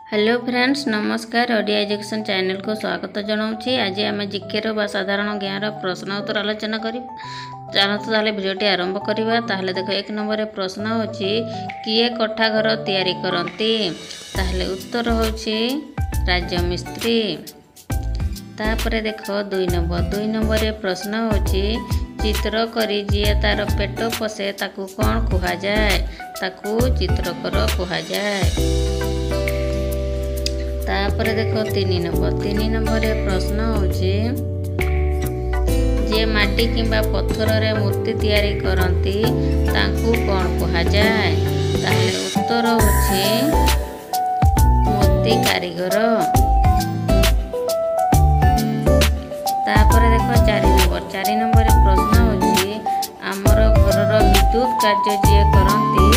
Hello friends नमस्कार Odia education channel को स्वागत जनाऊँगी। आज आम जिके व साधारण ज्ञान प्रश्न उत्तर आलोचना करी चलते ताले भिडियोटी आरंभ करवा। ताहले देखो एक नंबर प्रश्न होची किए कोठा घर तैयारी करती। ताहले उत्तर होची राज्य मिस्त्री। तापरे देखो दुई नंबर प्रश्न होची चित्र करी जी तार पेट पोषे ताकू कौन कुहा जाए। ताकू चित्रकर कुहा जाए। तापरे देखो तीन नंबर प्रश्न होची जे माटी किंबा पत्थर रे मूर्ति तैयारी करती ताकू कौन कुहा जाए। ताहले उत्तर होची मूर्ति कारीगर। तापरे देखो चार नंबर प्रश्न होची आमर घरर विद्युत कार्य जे करती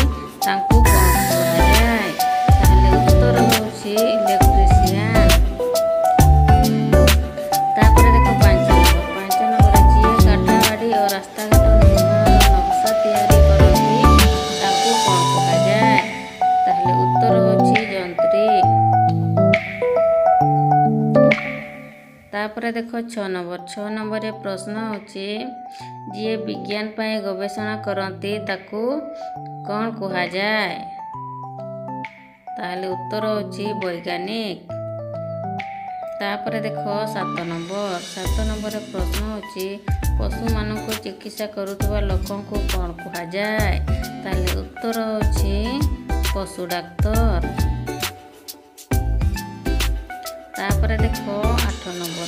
ताकू कौन कुहा जाए। ताहले उत्तर होची इलेक्ट्रिशियन। तापरे देखो पांच नंबर जे काठवाड़ी और रास्ता घाट निर्माण नक्शा तैयारी करती ताकू कौन कुहा जाए। ताहले उत्तर होची जंत्री। तापरे देखो 6 नंबर प्रश्न होची जे विज्ञान पाए गवेषणा करती ताकू कौन कुहा जाए। ताहले उत्तर होची वैज्ञानिक। तापरे देखो 7 नंबर प्रश्न होची पशु मानक चिकित्सा करुवा लोकों को कौन कुहा जाए। ताहले उत्तर होची पशु डाक्तर। तापरे देखो 8 नंबर